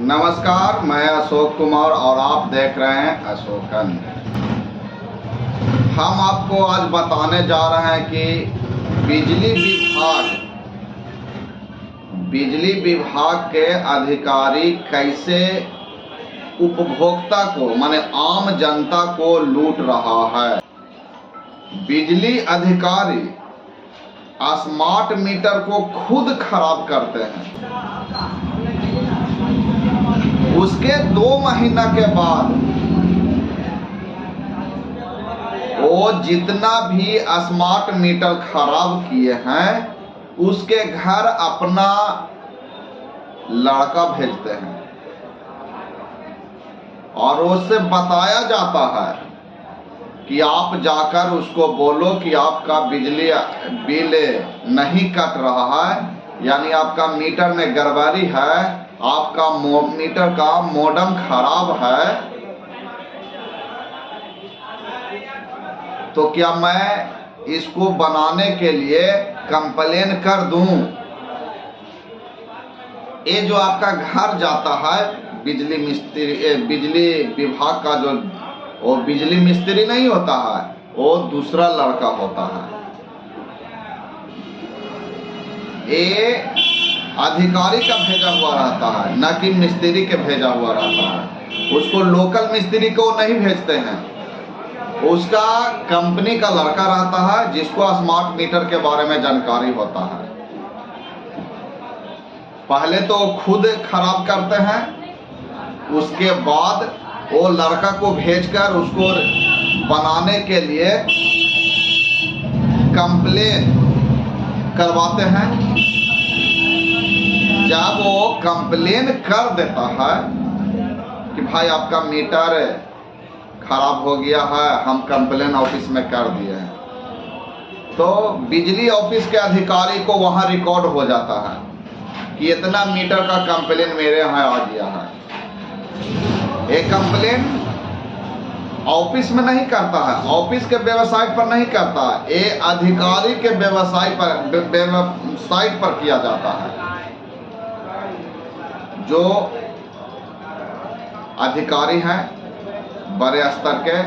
नमस्कार, मैं अशोक कुमार और आप देख रहे हैं अशोकन। हम आपको आज बताने जा रहे हैं कि बिजली विभाग के अधिकारी कैसे उपभोक्ता को माने आम जनता को लूट रहा है। बिजली अधिकारी स्मार्ट मीटर को खुद खराब करते हैं। उसके 2 महीना के बाद वो जितना भी स्मार्ट मीटर खराब किए हैं उसके घर अपना लड़का भेजते हैं और उससे बताया जाता है कि आप जाकर उसको बोलो कि आपका बिजली बिल नहीं कट रहा है, यानी आपका मीटर में गड़बड़ी है, आपका मीटर का मॉडेम खराब है। तो क्या मैं इसको बनाने के लिए कंप्लेन कर दूं? ये जो आपका घर जाता है बिजली विभाग का, जो वो बिजली मिस्त्री नहीं होता है, वो दूसरा लड़का होता है। ये अधिकारी का भेजा हुआ रहता है, न कि मिस्त्री के भेजा हुआ रहता है। उसको लोकल मिस्त्री को नहीं भेजते हैं, उसका कंपनी का लड़का रहता है जिसको स्मार्ट मीटर के बारे में जानकारी होता है। पहले तो खुद खराब करते हैं, उसके बाद वो लड़का को भेजकर उसको बनाने के लिए कंप्लेन करवाते हैं। जब वो कंप्लेन कर देता है कि भाई आपका मीटर खराब हो गया है, हम कंप्लेन ऑफिस में कर दिए हैं, तो बिजली ऑफिस के अधिकारी को वहां रिकॉर्ड हो जाता है कि इतना मीटर का कंप्लेन मेरे यहाँ आ गया है। एक कंप्लेन ऑफिस में नहीं करता है, ऑफिस के वेबसाइट पर नहीं करता, ये अधिकारी के वेबसाइट पर किया जाता है। जो अधिकारी हैं बड़े स्तर के,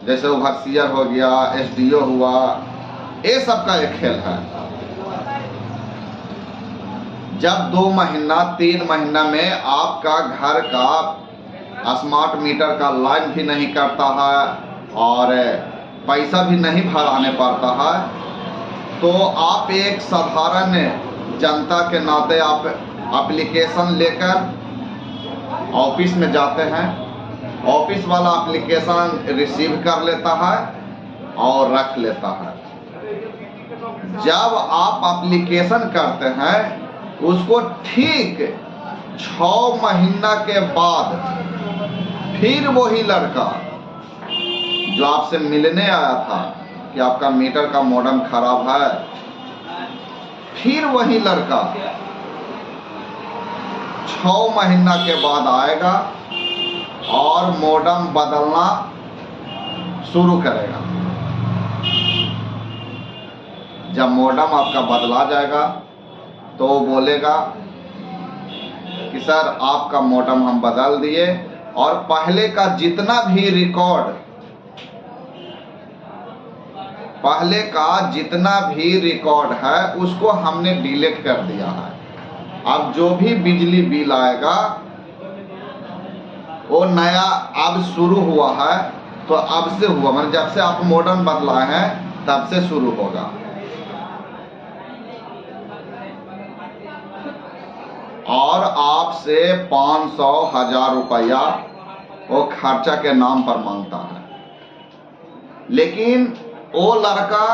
जैसे ओवरसीयर हो गया, एसडीओ हुआ, ये सब का एक खेल है। जब 2 महीना 3 महीना में आपका घर का स्मार्ट मीटर का लाइन भी नहीं करता है और पैसा भी नहीं भराने पड़ता है, तो आप एक साधारण जनता के नाते आप एप्लीकेशन लेकर ऑफिस में जाते हैं। ऑफिस वाला एप्लीकेशन रिसीव कर लेता है और रख लेता है। जब आप एप्लीकेशन करते हैं, उसको ठीक 6 महीना के बाद फिर वही लड़का जो आपसे मिलने आया था कि आपका मीटर का मॉडेम खराब है, फिर वही लड़का 6 महीना के बाद आएगा और मॉडेम बदलना शुरू करेगा। जब मॉडेम आपका बदला जाएगा तो वो बोलेगा कि सर आपका मॉडेम हम बदल दिए और पहले का जितना भी रिकॉर्ड है उसको हमने डिलीट कर दिया है। अब जो भी बिजली बिल आएगा वो नया अब शुरू हुआ है, तो अब से हुआ, मतलब जब से आप मॉडेम बदलाए हैं तब से शुरू होगा। और आपसे 500,000 रुपया वो खर्चा के नाम पर मांगता है। लेकिन वो लड़का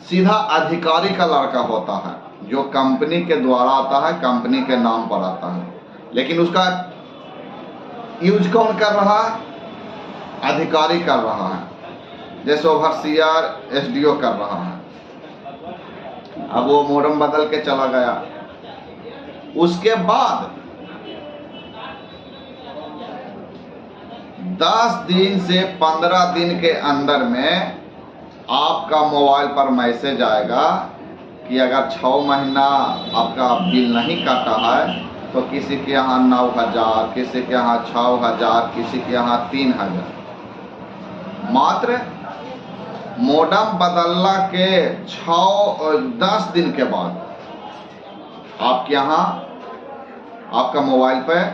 सीधा अधिकारी का लड़का होता है, जो कंपनी के द्वारा आता है, कंपनी के नाम पर आता है। लेकिन उसका यूज कौन कर रहा है? अधिकारी कर रहा है, जैसे ओवरसीयर एसडीओ कर रहा है। अब वो मॉडेम बदल के चला गया, उसके बाद 10 दिन से 15 दिन के अंदर में आपका मोबाइल पर मैसेज आएगा कि अगर 6 महीना आपका बिल नहीं काटा है तो किसी के यहाँ 9,000, किसी के यहाँ 6,000, किसी के यहाँ 3,000। मात्र मोडेम बदलना के 10 दिन के बाद आपके यहाँ आपका मोबाइल पे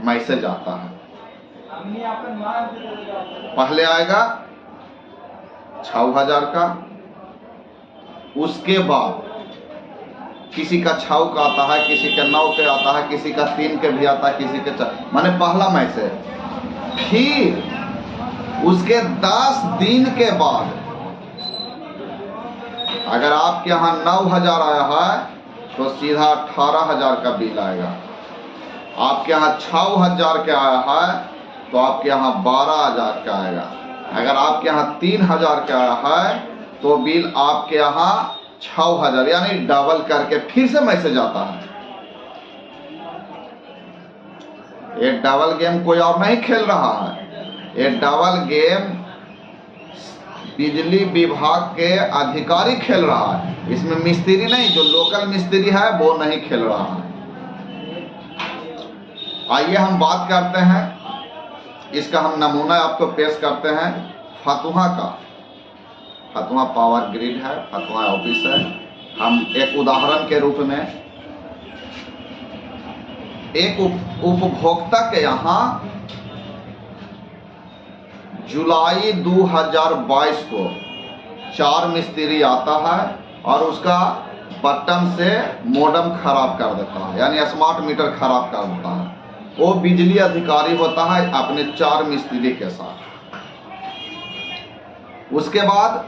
मैसेज आता है। पहले आएगा 6,000 का, उसके बाद किसी का 6 का आता है, किसी का 9 के आता है, किसी का 3 के भी आता है, किसी के 4, माने पहला मैसेज। फिर उसके 10 दिन के बाद अगर आपके यहाँ 9,000 आया है तो सीधा 18,000 का बिल आएगा। आपके यहाँ 6,000 के आया है तो आपके यहाँ 12,000 का आएगा। अगर आपके यहाँ 3,000 का आया है तो बिल आपके यहाँ 6,000, यानी डबल करके फिर से मैसेज आता है। ये डबल गेम कोई और नहीं खेल रहा है, ये डबल गेम बिजली विभाग के अधिकारी खेल रहा है। इसमें मिस्त्री नहीं, जो लोकल मिस्त्री है वो नहीं खेल रहा है। आइए हम बात करते हैं, इसका हम नमूना आपको पेश करते हैं फतुहा का। फतुहा पावर ग्रिड है, फतुहा ऑफिस है। हम एक उदाहरण के रूप में एक उपभोक्ता के यहाँ जुलाई 2022 को 4 मिस्त्री आता है और उसका बटन से मोडेम खराब कर देता है, यानी स्मार्ट मीटर खराब कर देता है। वो बिजली अधिकारी होता है अपने 4 मिस्त्री के साथ। उसके बाद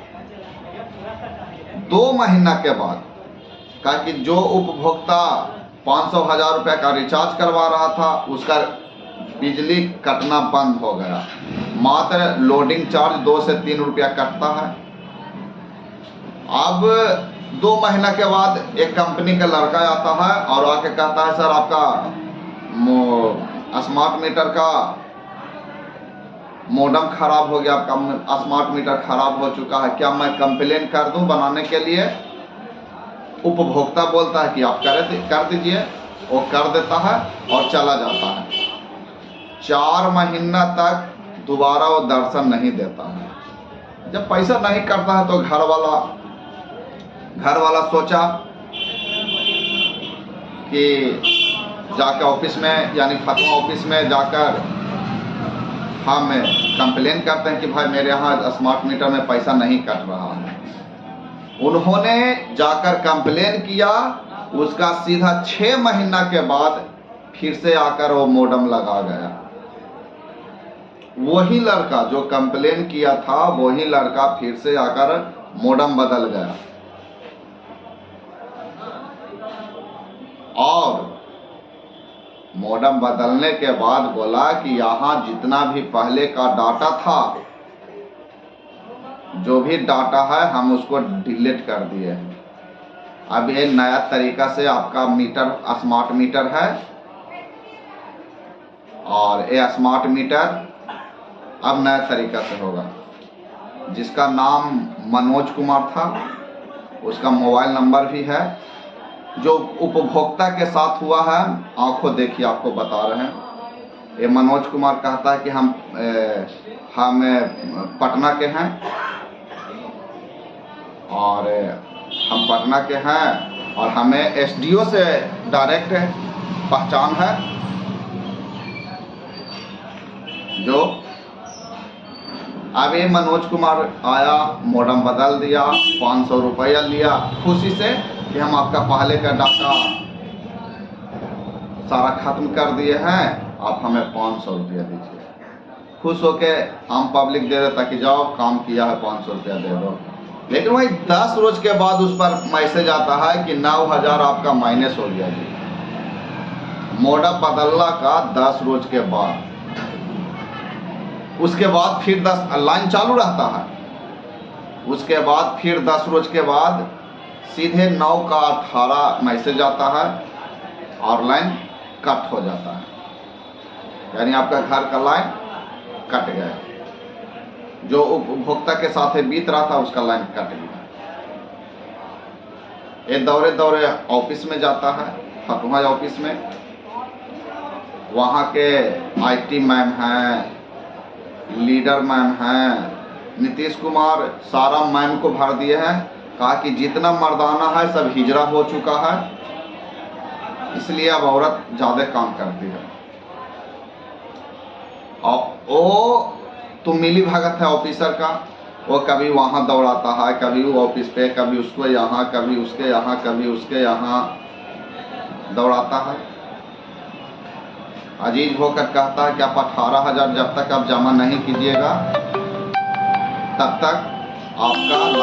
2 महीना के बाद कहा कि जो उपभोक्ता 500,000 रुपये का रिचार्ज करवा रहा था उसका बिजली कटना बंद हो गया। मात्र लोडिंग चार्ज 2 से 3 रुपया कटता है। अब 2 महीना के बाद एक कंपनी का लड़का आता है और आके कहता है सर आपका स्मार्ट मीटर का मोडेम खराब हो गया, आपका स्मार्ट मीटर खराब हो चुका है, क्या मैं कंप्लेन कर दूं बनाने के लिए? उपभोक्ता बोलता है कि आप कर दीजिए। वो कर देता है और चला जाता है। 4 महीना तक दोबारा वो दर्शन नहीं देता है। जब पैसा नहीं करता है तो घर वाला सोचा कि जाकर ऑफिस में, यानी फतुहा ऑफिस में जाकर हम कंप्लेन करते हैं कि भाई मेरे यहाँ स्मार्ट मीटर में पैसा नहीं कट रहा है। उन्होंने जाकर कंप्लेन किया, उसका सीधा 6 महीना के बाद फिर से आकर वो मोडेम लगा गया। वही लड़का जो कंप्लेन किया था वही लड़का फिर से आकर मोडेम बदल गया और मोडेम बदलने के बाद बोला कि यहाँ जितना भी पहले का डाटा था, जो भी डाटा है हम उसको डिलीट कर दिए। अब ये नया तरीका से आपका मीटर स्मार्ट मीटर है और ये स्मार्ट मीटर अब नया तरीका से होगा। जिसका नाम मनोज कुमार था, उसका मोबाइल नंबर भी है। जो उपभोक्ता के साथ हुआ है, आंखों देखिए आपको बता रहे हैं। ये मनोज कुमार कहता है कि हम पटना के हैं और हम पटना के हैं और हमें एसडीओ से डायरेक्ट पहचान है। जो अब ये मनोज कुमार आया, मोडेम बदल दिया, 500 रुपया लिया खुशी से कि हम आपका पहले का डाटा सारा खत्म कर दिए हैं, आप हमें 500 रुपया दीजिए। खुश होके आम पब्लिक दे देता कि जाओ काम किया है 500 रुपया दे दो। लेकिन वही 10 रोज के बाद उस पर मैसेज आता है कि 9,000 आपका माइनस हो गया जी। मोडेम बदलना का 10 रोज के बाद, उसके बाद फिर 10 लाइन चालू रहता है। उसके बाद फिर 10 रोज के बाद सीधे 9 का 18 मैसेज आता है और लाइन कट हो जाता है, यानी आपका घर का लाइन कट गया। जो उपभोक्ता के साथ बीत रहा था उसका लाइन कट गया। ये दौरे दौरे ऑफिस में जाता है, फतुहा ऑफिस में, वहाँ के आईटी मैम हैं, लीडर मैम हैं, नीतीश कुमार सारा मैम को भर दिए हैं। कहा कि जितना मर्दाना है सब हिजरा हो चुका है, इसलिए अब औरत ज़्यादा काम करती है। और वो तो मिली भगत है ऑफिसर का, वो कभी वहाँ दौड़ाता है, कभी वो ऑफिस पे, कभी उसको यहाँ, कभी उसके यहाँ, कभी उसके यहाँ दौड़ाता है। अजीज होकर कहता है कि आप 18,000 जब तक आप जमा नहीं कीजिएगा तब तक आपका लाइन